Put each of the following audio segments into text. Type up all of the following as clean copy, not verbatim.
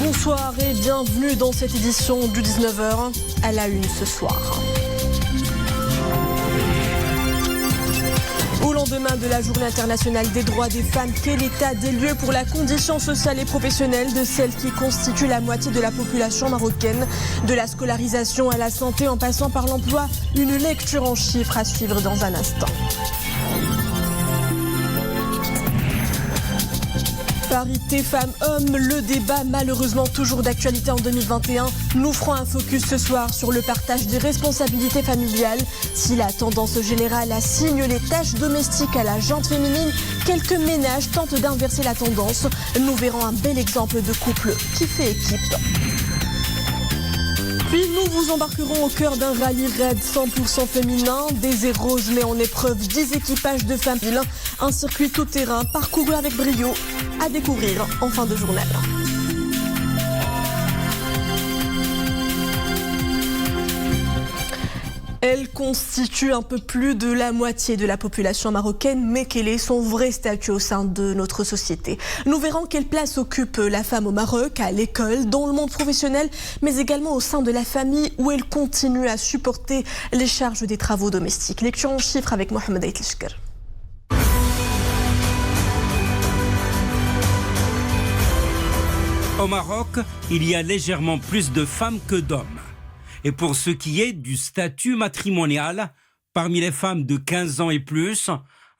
Bonsoir et bienvenue dans cette édition du 19h à la une ce soir. Au lendemain de la Journée internationale des droits des femmes, quel état des lieux pour la condition sociale et professionnelle de celles qui constituent la moitié de la population marocaine, de la scolarisation à la santé en passant par l'emploi, une lecture en chiffres à suivre dans un instant. Parité femmes-hommes, le débat malheureusement toujours d'actualité en 2021. Nous ferons un focus ce soir sur le partage des responsabilités familiales. Si la tendance générale assigne les tâches domestiques à la jante féminine, quelques ménages tentent d'inverser la tendance. Nous verrons un bel exemple de couple qui fait équipe. Puis nous vous embarquerons au cœur d'un rallye raid 100% féminin. Des Rose met en épreuve 10 équipages de femmes. Un circuit tout-terrain parcouru avec brio à découvrir en fin de journal. Elle constitue un peu plus de la moitié de la population marocaine, mais quel est son vrai statut au sein de notre société? Nous verrons quelle place occupe la femme au Maroc, à l'école, dans le monde professionnel, mais également au sein de la famille où elle continue à supporter les charges des travaux domestiques. Lecture en chiffres avec Mohamed Aitlishker. Au Maroc, il y a légèrement plus de femmes que d'hommes. Et pour ce qui est du statut matrimonial, parmi les femmes de 15 ans et plus,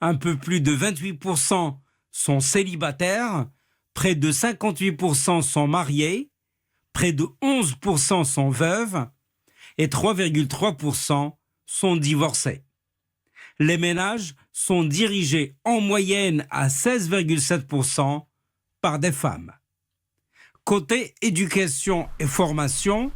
un peu plus de 28% sont célibataires, près de 58% sont mariées, près de 11% sont veuves et 3,3% sont divorcées. Les ménages sont dirigés en moyenne à 16,7% par des femmes. Côté éducation et formation,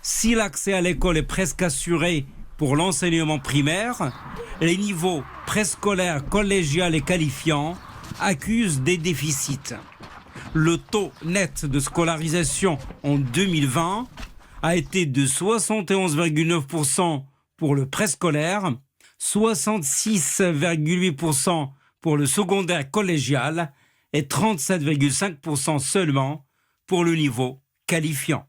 si l'accès à l'école est presque assuré pour l'enseignement primaire, les niveaux préscolaires, collégial et qualifiants accusent des déficits. Le taux net de scolarisation en 2020 a été de 71,9% pour le préscolaire, 66,8% pour le secondaire collégial et 37,5% seulement pour le niveau qualifiant.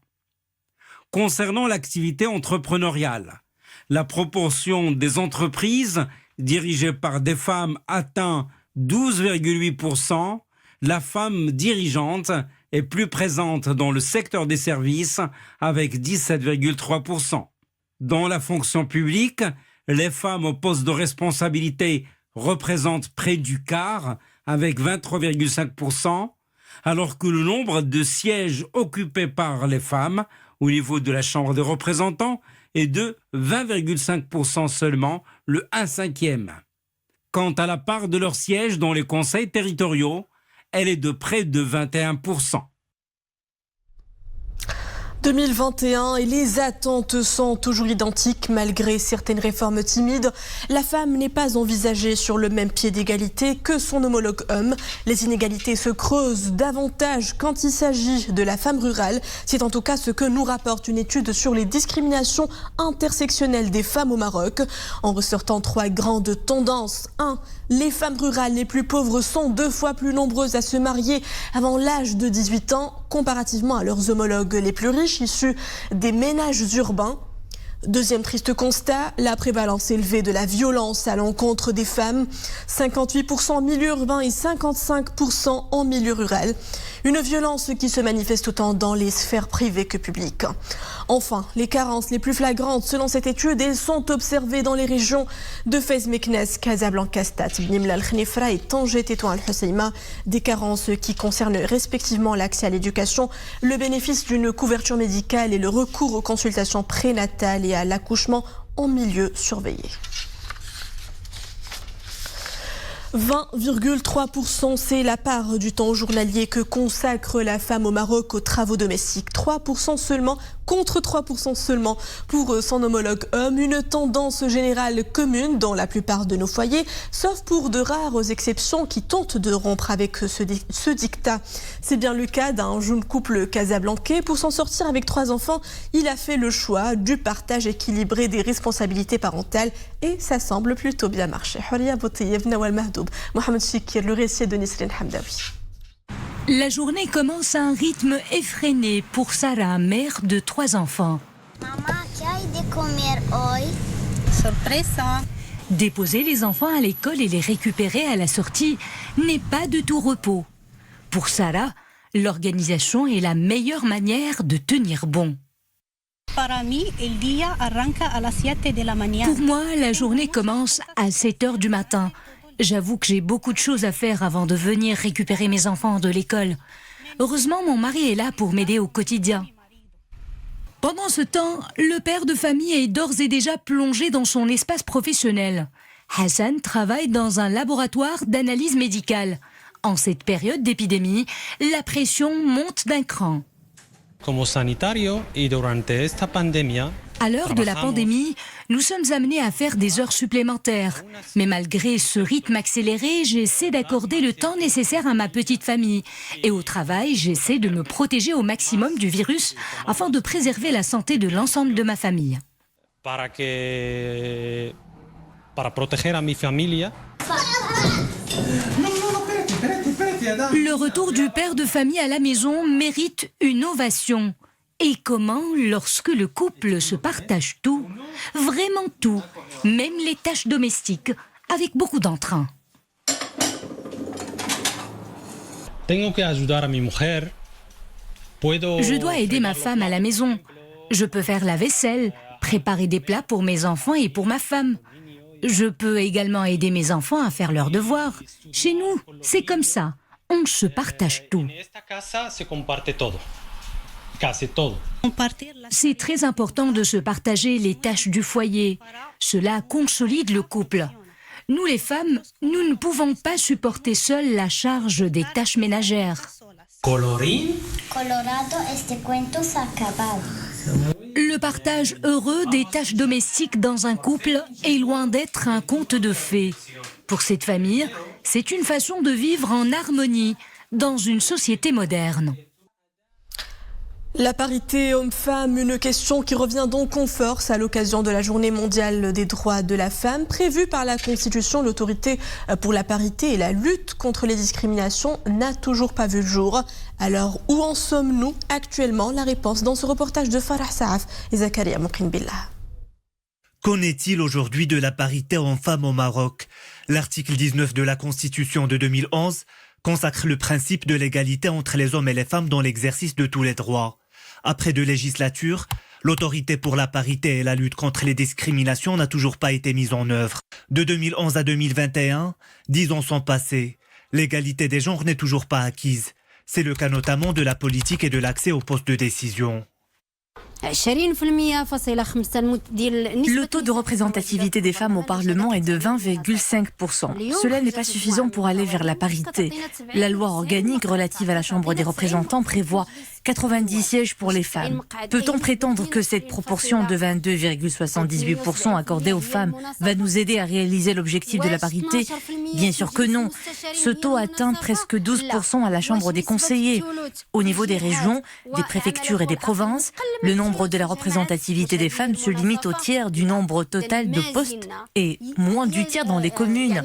Concernant l'activité entrepreneuriale, la proportion des entreprises dirigées par des femmes atteint 12,8%. La femme dirigeante est plus présente dans le secteur des services avec 17,3%. Dans la fonction publique, les femmes au poste de responsabilité représentent près du quart avec 23,5%. Alors que le nombre de sièges occupés par les femmes au niveau de la Chambre des représentants est de 20,5% seulement, le 1/5. Quant à la part de leurs sièges dans les conseils territoriaux, elle est de près de 21%. 2021 et les attentes sont toujours identiques malgré certaines réformes timides. La femme n'est pas envisagée sur le même pied d'égalité que son homologue homme. Les inégalités se creusent davantage quand il s'agit de la femme rurale. C'est en tout cas ce que nous rapporte une étude sur les discriminations intersectionnelles des femmes au Maroc. En ressortant 3 grandes tendances. 1. Les femmes rurales les plus pauvres sont 2 fois plus nombreuses à se marier avant l'âge de 18 ans comparativement à leurs homologues les plus riches issus des ménages urbains. Deuxième triste constat, la prévalence élevée de la violence à l'encontre des femmes, 58% en milieu urbain et 55% en milieu rural. Une violence qui se manifeste autant dans les sphères privées que publiques. Enfin, les carences les plus flagrantes selon cette étude, elles sont observées dans les régions de Fez Meknes, Casablanca, Stat, Bnimla al-Khnifra et Tanger Tétouan al-Husseima. Des carences qui concernent respectivement l'accès à l'éducation, le bénéfice d'une couverture médicale et le recours aux consultations prénatales et à l'accouchement en milieu surveillé. 20,3%, c'est la part du temps journalier que consacre la femme au Maroc aux travaux domestiques. 3% seulement, contre 3% seulement pour son homologue homme. Une tendance générale commune dans la plupart de nos foyers, sauf pour de rares exceptions qui tentent de rompre avec ce dictat. C'est bien le cas d'un jeune couple casablancais. Pour s'en sortir avec 3 enfants, il a fait le choix du partage équilibré des responsabilités parentales et ça semble plutôt bien marcher. Horia Boutiev, Nawal Mahdoub, Mohamed Chikir, le récit de Nisrine Hamdawi. La journée commence à un rythme effréné pour Sarah, mère de 3 enfants. Mamá, ¿qué hay de comer hoy? Sorpresa. Déposer les enfants à l'école et les récupérer à la sortie n'est pas de tout repos. Pour Sarah, l'organisation est la meilleure manière de tenir bon. Pour moi, la journée commence à 7 heures du matin. J'avoue que j'ai beaucoup de choses à faire avant de venir récupérer mes enfants de l'école. Heureusement, mon mari est là pour m'aider au quotidien. Pendant ce temps, le père de famille est d'ores et déjà plongé dans son espace professionnel. Hassan travaille dans un laboratoire d'analyse médicale. En cette période d'épidémie, la pression monte d'un cran. À l'heure de la pandémie, nous sommes amenés à faire des heures supplémentaires. Mais malgré ce rythme accéléré, j'essaie d'accorder le temps nécessaire à ma petite famille. Et au travail, j'essaie de me protéger au maximum du virus afin de préserver la santé de l'ensemble de ma famille. Para proteger a mi familia. Le retour du père de famille à la maison mérite une ovation. Et comment lorsque le couple se partage tout, vraiment tout, même les tâches domestiques, avec beaucoup d'entrain. Je dois aider ma femme à la maison. Je peux faire la vaisselle, préparer des plats pour mes enfants et pour ma femme. Je peux également aider mes enfants à faire leurs devoirs. Chez nous, c'est comme ça. On se partage tout. C'est très important de se partager les tâches du foyer. Cela consolide le couple. Nous les femmes, nous ne pouvons pas supporter seules la charge des tâches ménagères. Le partage heureux des tâches domestiques dans un couple est loin d'être un conte de fées. Pour cette famille, c'est une façon de vivre en harmonie dans une société moderne. La parité homme-femme, une question qui revient donc en force à l'occasion de la Journée mondiale des droits de la femme. Prévue par la Constitution, l'autorité pour la parité et la lutte contre les discriminations n'a toujours pas vu le jour. Alors, où en sommes-nous actuellement? La réponse dans ce reportage de Farah Saaf et Zakaria Moukrinbillah. Qu'en est-il aujourd'hui de la parité homme-femme au Maroc? L'article 19 de la Constitution de 2011 consacre le principe de l'égalité entre les hommes et les femmes dans l'exercice de tous les droits. Après 2 législatures, l'autorité pour la parité et la lutte contre les discriminations n'a toujours pas été mise en œuvre. De 2011 à 2021, 10 ans sont passés. L'égalité des genres n'est toujours pas acquise. C'est le cas notamment de la politique et de l'accès aux postes de décision. Le taux de représentativité des femmes au Parlement est de 20,5%. Cela n'est pas suffisant pour aller vers la parité. La loi organique relative à la Chambre des représentants prévoit 90 sièges pour les femmes. Peut-on prétendre que cette proportion de 22,78% accordée aux femmes va nous aider à réaliser l'objectif de la parité? Bien sûr que non. Ce taux atteint presque 12% à la Chambre des conseillers. Au niveau des régions, des préfectures et des provinces, le nombre de la représentativité des femmes se limite au tiers du nombre total de postes et moins du tiers dans les communes.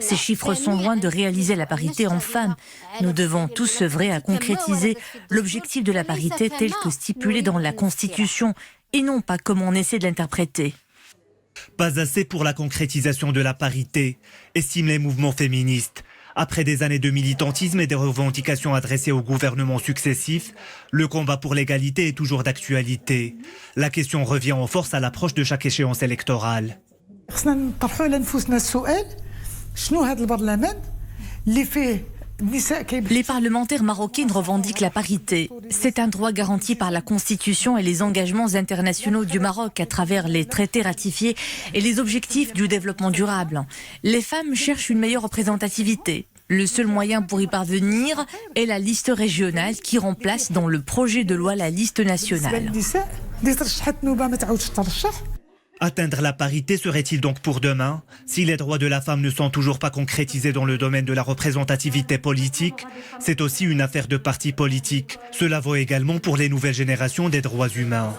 Ces chiffres sont loin de réaliser la parité en femmes. Nous devons tous œuvrer à concrétiser l'objectif de la parité tel que stipulé dans la Constitution et non pas comme on essaie de l'interpréter. Pas assez pour la concrétisation de la parité, estiment les mouvements féministes. Après des années de militantisme et des revendications adressées aux gouvernements successifs, le combat pour l'égalité est toujours d'actualité. La question revient en force à l'approche de chaque échéance électorale. Les parlementaires marocaines revendiquent la parité. C'est un droit garanti par la Constitution et les engagements internationaux du Maroc à travers les traités ratifiés et les objectifs du développement durable. Les femmes cherchent une meilleure représentativité. Le seul moyen pour y parvenir est la liste régionale qui remplace dans le projet de loi la liste nationale. Atteindre la parité serait-il donc pour demain? Si les droits de la femme ne sont toujours pas concrétisés dans le domaine de la représentativité politique, c'est aussi une affaire de partis politiques. Cela vaut également pour les nouvelles générations des droits humains.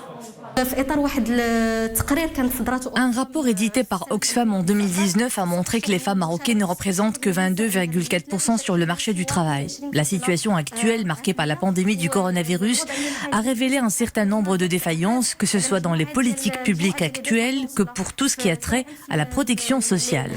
Un rapport édité par Oxfam en 2019 a montré que les femmes marocaines ne représentent que 22,4% sur le marché du travail. La situation actuelle, marquée par la pandémie du coronavirus, a révélé un certain nombre de défaillances, que ce soit dans les politiques publiques actuelles que pour tout ce qui a trait à la protection sociale.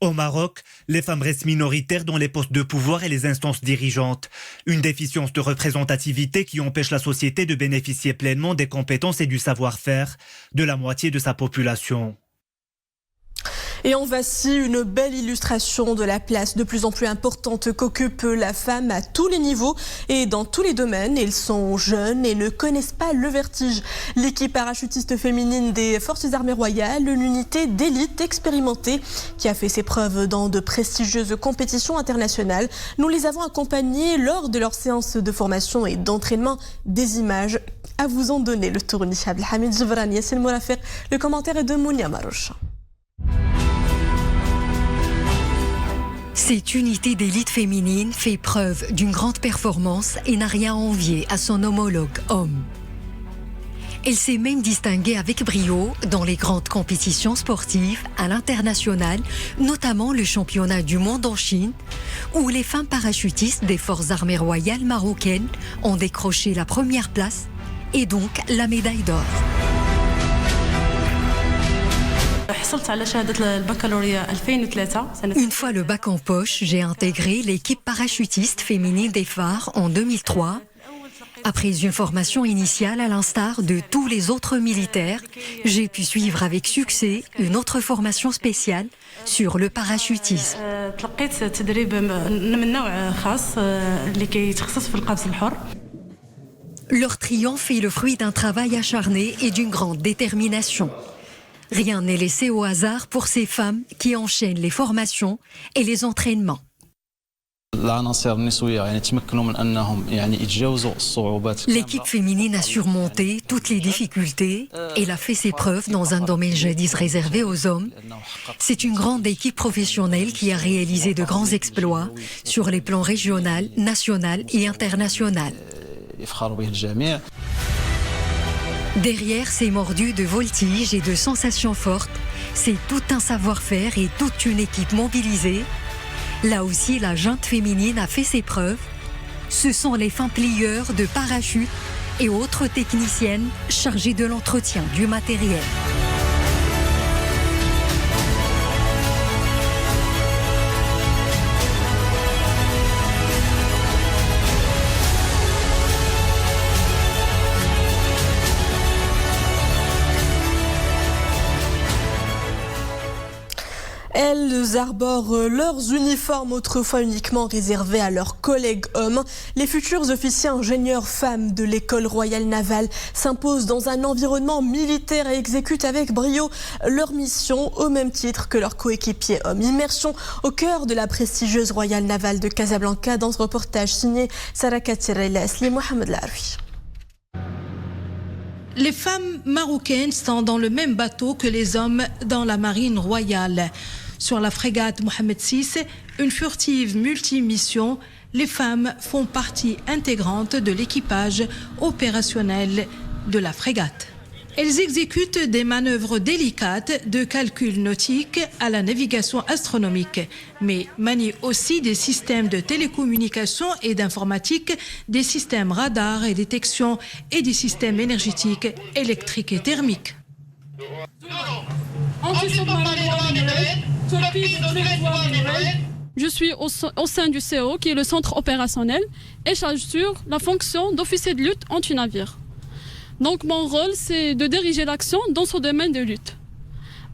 Au Maroc, les femmes restent minoritaires dans les postes de pouvoir et les instances dirigeantes. Une déficience de représentativité qui empêche la société de bénéficier pleinement des compétences et du savoir-faire de la moitié de sa population. Et en voici une belle illustration de la place de plus en plus importante qu'occupe la femme à tous les niveaux et dans tous les domaines. Ils sont jeunes et ne connaissent pas le vertige. L'équipe parachutiste féminine des Forces armées royales, une unité d'élite expérimentée qui a fait ses preuves dans de prestigieuses compétitions internationales. Nous les avons accompagnées lors de leur séance de formation et d'entraînement. Des images à vous en donner le tournis. Abdelhamid Jevrani, Yassine Mourafer, le commentaire est de Mounia Marouche. Cette unité d'élite féminine fait preuve d'une grande performance et n'a rien à envier à son homologue homme. Elle s'est même distinguée avec brio dans les grandes compétitions sportives à l'international, notamment le championnat du monde en Chine, où les femmes parachutistes des Forces armées royales marocaines ont décroché la première place et donc la médaille d'or. Une fois le bac en poche, j'ai intégré l'équipe parachutiste féminine des phares en 2003. Après une formation initiale à l'instar de tous les autres militaires, j'ai pu suivre avec succès une autre formation spéciale sur le parachutisme. Leur triomphe est le fruit d'un travail acharné et d'une grande détermination. Rien n'est laissé au hasard pour ces femmes qui enchaînent les formations et les entraînements. L'équipe féminine a surmonté toutes les difficultés. Elle a fait ses preuves dans un domaine jadis réservé aux hommes. C'est une grande équipe professionnelle qui a réalisé de grands exploits sur les plans régional, national et international. Derrière ces mordus de voltige et de sensations fortes, c'est tout un savoir-faire et toute une équipe mobilisée. Là aussi, la junte féminine a fait ses preuves. Ce sont les femmes plieurs de parachutes et autres techniciennes chargées de l'entretien du matériel. Elles arborent leurs uniformes autrefois uniquement réservés à leurs collègues hommes. Les futurs officiers ingénieurs femmes de l'école royale navale s'imposent dans un environnement militaire et exécutent avec brio leur mission au même titre que leurs coéquipiers hommes. Immersion au cœur de la prestigieuse royale navale de Casablanca dans ce reportage signé Sarah Katirel et Mohamed Laroui. Les femmes marocaines sont dans le même bateau que les hommes dans la marine royale. Sur la frégate Mohamed VI, une furtive multimission, les femmes font partie intégrante de l'équipage opérationnel de la frégate. Elles exécutent des manœuvres délicates de calcul nautique à la navigation astronomique, mais manient aussi des systèmes de télécommunication et d'informatique, des systèmes radar et détection et des systèmes énergétiques, électriques et thermiques. Je suis au sein du CO, qui est le centre opérationnel, et j'assure la fonction d'officier de lutte anti-navire. Donc mon rôle, c'est de diriger l'action dans ce domaine de lutte,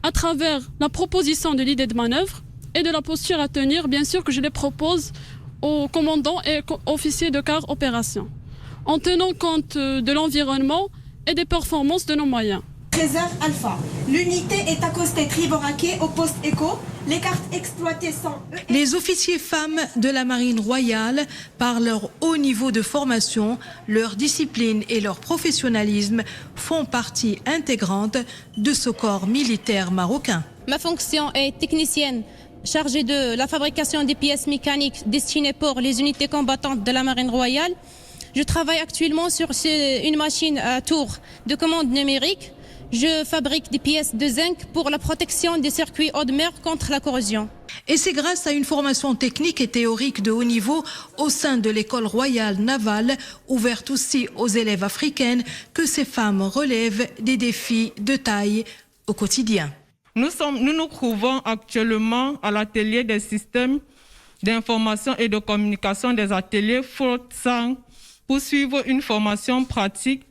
à travers la proposition de l'idée de manœuvre et de la posture à tenir, bien sûr que je les propose aux commandants et officiers de quart opération, en tenant compte de l'environnement et des performances de nos moyens. 13h Alpha. L'unité est accostée triboraquée au poste écho. Les cartes exploitées sont... Les officiers femmes de la marine royale, par leur haut niveau de formation, leur discipline et leur professionnalisme, font partie intégrante de ce corps militaire marocain. Ma fonction est technicienne chargée de la fabrication des pièces mécaniques destinées pour les unités combattantes de la Marine royale. Je travaille actuellement sur une machine à tour de commande numérique. Je fabrique des pièces de zinc pour la protection des circuits haute mer contre la corrosion. Et c'est grâce à une formation technique et théorique de haut niveau au sein de l'école royale navale, ouverte aussi aux élèves africaines, que ces femmes relèvent des défis de taille au quotidien. Nous nous trouvons actuellement à l'atelier des systèmes d'information et de communication des ateliers Fort-Sang pour suivre une formation pratique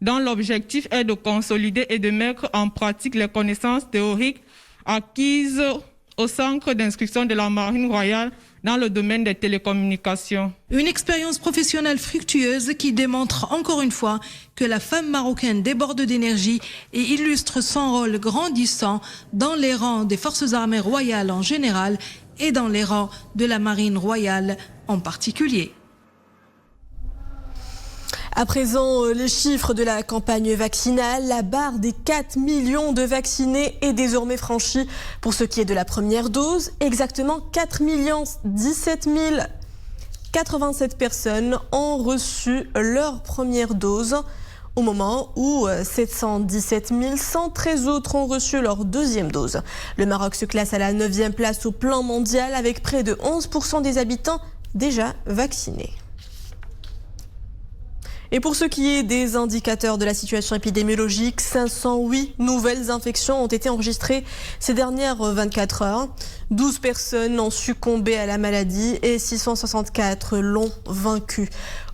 dont l'objectif est de consolider et de mettre en pratique les connaissances théoriques acquises au centre d'instruction de la Marine royale dans le domaine des télécommunications. Une expérience professionnelle fructueuse qui démontre encore une fois que la femme marocaine déborde d'énergie et illustre son rôle grandissant dans les rangs des forces armées royales en général et dans les rangs de la Marine royale en particulier. À présent, les chiffres de la campagne vaccinale. La barre des 4 millions de vaccinés est désormais franchie pour ce qui est de la première dose. Exactement 4 017 087 personnes ont reçu leur première dose, au moment où 717 113 autres ont reçu leur deuxième dose. Le Maroc se classe à la 9e place au plan mondial avec près de 11% des habitants déjà vaccinés. Et pour ce qui est des indicateurs de la situation épidémiologique, 508 nouvelles infections ont été enregistrées ces dernières 24 heures. 12 personnes ont succombé à la maladie et 664 l'ont vaincue.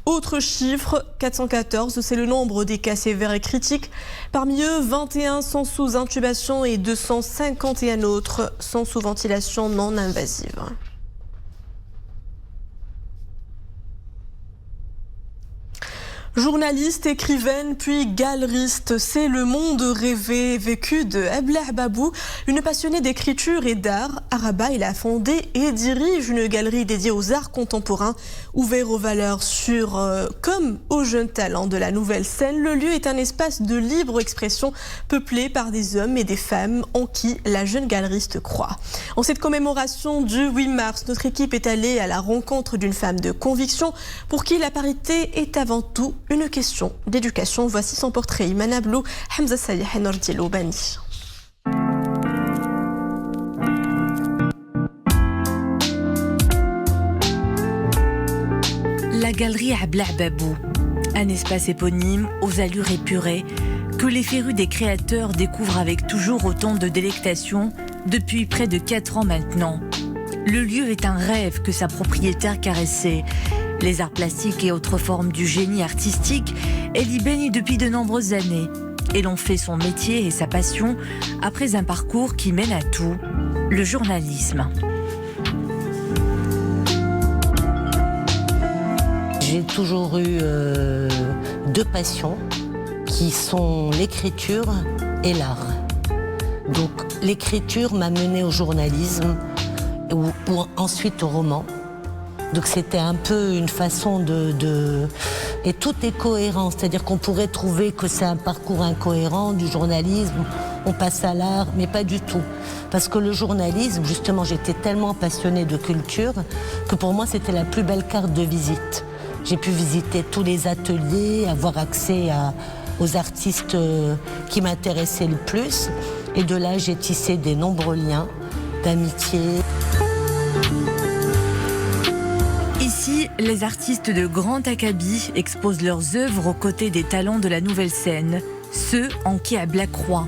Autre chiffre, 414, c'est le nombre des cas sévères et critiques. Parmi eux, 21 sont sous intubation et 251 autres sont sous ventilation non invasive. Journaliste, écrivaine, puis galeriste, c'est le monde rêvé vécu de Ablah Babou, une passionnée d'écriture et d'art. À Rabat, il a fondé et dirige une galerie dédiée aux arts contemporains, ouvert aux valeurs sûres comme aux jeunes talents de la nouvelle scène. Le lieu est un espace de libre expression peuplé par des hommes et des femmes en qui la jeune galeriste croit. En cette commémoration du 8 mars, notre équipe est allée à la rencontre d'une femme de conviction pour qui la parité est avant tout une question d'éducation. Voici son portrait. Manablou, Hamza Sayah et Nordielo Bani. La galerie Ablah Babou, un espace éponyme aux allures épurées que les férus des créateurs découvrent avec toujours autant de délectation depuis près de 4 ans maintenant. Le lieu est un rêve que sa propriétaire caressait. Les arts plastiques et autres formes du génie artistique, elle y baigne depuis de nombreuses années. Et l'on fait son métier et sa passion après un parcours qui mène à tout, le journalisme. J'ai toujours eu 2 passions qui sont l'écriture et l'art. Donc l'écriture m'a menée au journalisme ou ensuite au roman. Donc c'était un peu une façon Et tout est cohérent, c'est-à-dire qu'on pourrait trouver que c'est un parcours incohérent du journalisme, on passe à l'art, mais pas du tout. Parce que le journalisme, justement, j'étais tellement passionnée de culture que pour moi c'était la plus belle carte de visite. J'ai pu visiter tous les ateliers, avoir accès aux artistes qui m'intéressaient le plus. Et de là, j'ai tissé des nombreux liens d'amitié. Ici, les artistes de grand acabit exposent leurs œuvres aux côtés des talents de la nouvelle scène, ceux en qui Ablah croit.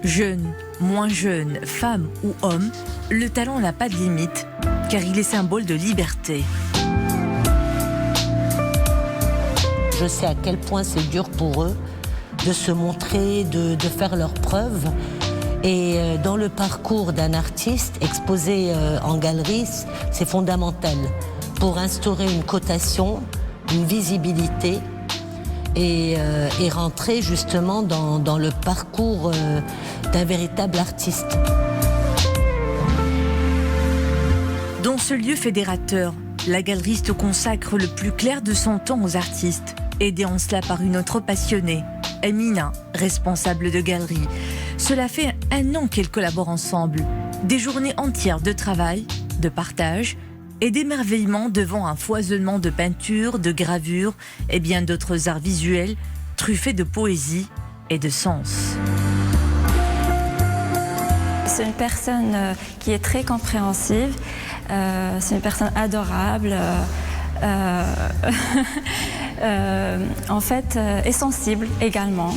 Jeunes, moins jeunes, femmes ou hommes, le talent n'a pas de limite, car il est symbole de liberté. Je sais à quel point c'est dur pour eux de se montrer, de faire leurs preuves. Et dans le parcours d'un artiste, exposé en galerie, c'est fondamental pour instaurer une cotation, une visibilité et rentrer justement dans le parcours d'un véritable artiste. Dans ce lieu fédérateur, la galeriste consacre le plus clair de son temps aux artistes, aidée en cela par une autre passionnée, Amina, responsable de galerie. Cela fait 1 an qu'elles collaborent ensemble. Des journées entières de travail, de partage et d'émerveillement devant un foisonnement de peintures, de gravures et bien d'autres arts visuels truffés de poésie et de sens. C'est une personne qui est très compréhensive, c'est une personne adorable, en fait, est sensible également.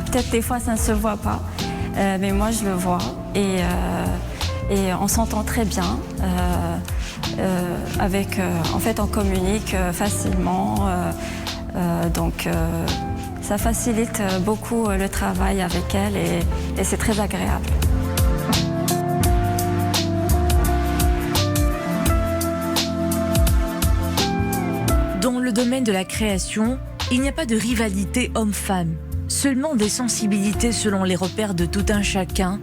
Peut-être des fois ça ne se voit pas, mais moi je le vois et on s'entend très bien. En fait, on communique facilement, donc ça facilite beaucoup le travail avec elle et c'est très agréable. Dans le domaine de la création, il n'y a pas de rivalité homme-femme, seulement des sensibilités selon les repères de tout un chacun.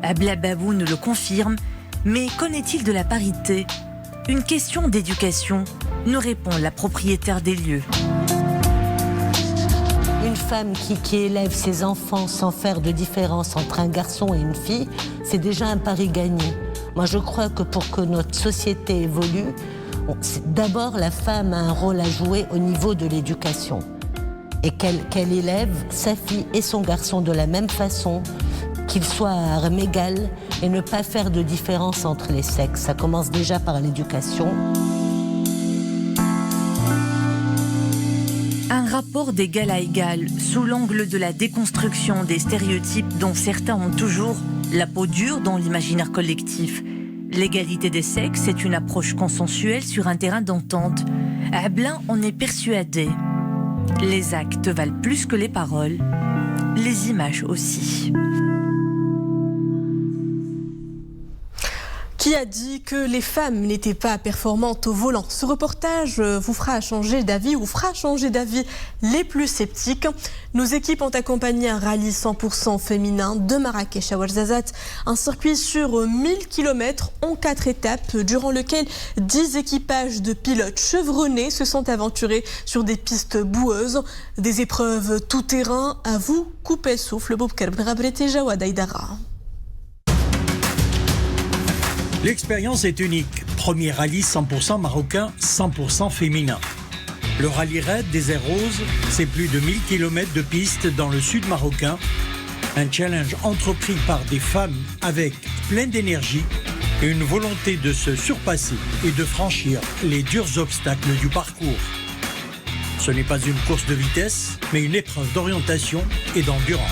Abla Babou nous le confirme, mais qu'en est-il de la parité? Une question d'éducation, nous répond la propriétaire des lieux. Une femme qui élève ses enfants sans faire de différence entre un garçon et une fille, c'est déjà un pari gagné. Moi, je crois que pour que notre société évolue, d'abord, la femme a un rôle à jouer au niveau de l'éducation et qu'elle élève sa fille et son garçon de la même façon, qu'ils soient à armes égales et ne pas faire de différence entre les sexes. Ça commence déjà par l'éducation. Un rapport d'égal à égal, sous l'angle de la déconstruction des stéréotypes dont certains ont toujours la peau dure dans l'imaginaire collectif. L'égalité des sexes est une approche consensuelle sur un terrain d'entente. Abla en est persuadé. Les actes valent plus que les paroles, les images aussi. Qui a dit que les femmes n'étaient pas performantes au volant? Ce reportage vous fera changer d'avis ou fera changer d'avis les plus sceptiques. Nos équipes ont accompagné un rallye 100% féminin de Marrakech à Ouarzazate, un circuit sur 1000 km en 4 étapes, durant lequel 10 équipages de pilotes chevronnés se sont aventurés sur des pistes boueuses, des épreuves tout-terrain. À vous, couper le souffle, Boubkar Brabrete Jawad Aïdara. L'expérience est unique. Premier rallye 100% marocain, 100% féminin. Le rallye raid des Airs Roses, c'est plus de 1000 km de pistes dans le sud marocain. Un challenge entrepris par des femmes avec plein d'énergie et une volonté de se surpasser et de franchir les durs obstacles du parcours. Ce n'est pas une course de vitesse, mais une épreuve d'orientation et d'endurance.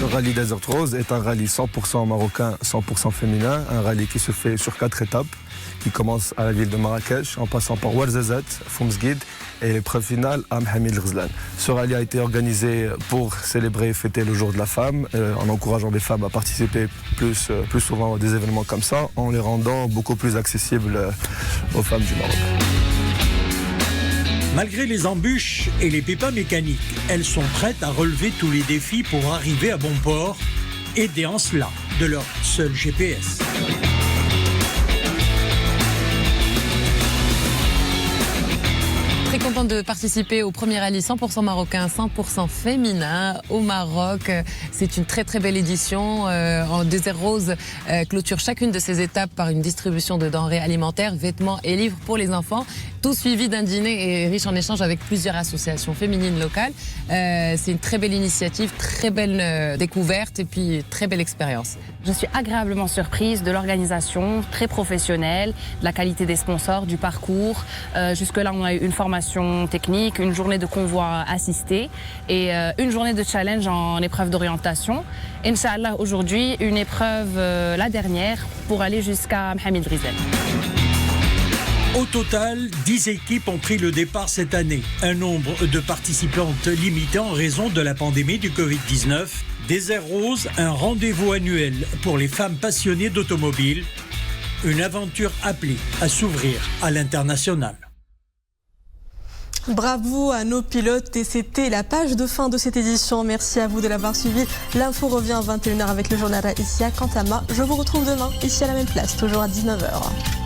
Le rallye des Airs Roses est un rallye 100% marocain, 100% féminin, un rallye qui se fait sur 4 étapes, qui commence à la ville de Marrakech, en passant par Ouarzazate, Foumsguid et l'épreuve finale à Mohamed El-Ghazlan. Ce rallye a été organisé pour célébrer et fêter le jour de la femme, en encourageant les femmes à participer plus souvent à des événements comme ça, en les rendant beaucoup plus accessibles aux femmes du Maroc. Malgré les embûches et les pépins mécaniques, elles sont prêtes à relever tous les défis pour arriver à bon port, aidées en cela de leur seul GPS. Très contente de participer au premier rallye 100% marocain, 100% féminin au Maroc. C'est une très très belle édition. Des Airs Roses clôture chacune de ces étapes par une distribution de denrées alimentaires, vêtements et livres pour les enfants. Tout suivi d'un dîner et riche en échanges avec plusieurs associations féminines locales. C'est une très belle initiative, très belle découverte et puis très belle expérience. Je suis agréablement surprise de l'organisation, très professionnelle, de la qualité des sponsors, du parcours. Jusque-là, on a eu une formation technique, une journée de convoi assisté et une journée de challenge en épreuve d'orientation. Inch'Allah, aujourd'hui, une épreuve, la dernière, pour aller jusqu'à Mohamed El-Ghazlan. Au total, 10 équipes ont pris le départ cette année. Un nombre de participantes limité en raison de la pandémie du Covid-19. Des Airs Roses, un rendez-vous annuel pour les femmes passionnées d'automobile. Une aventure appelée à s'ouvrir à l'international. Bravo à nos pilotes et c'était la page de fin de cette édition. Merci à vous de l'avoir suivi. L'info revient à 21h avec le journal Issia. Quant à moi, je vous retrouve demain ici à la même place, toujours à 19h.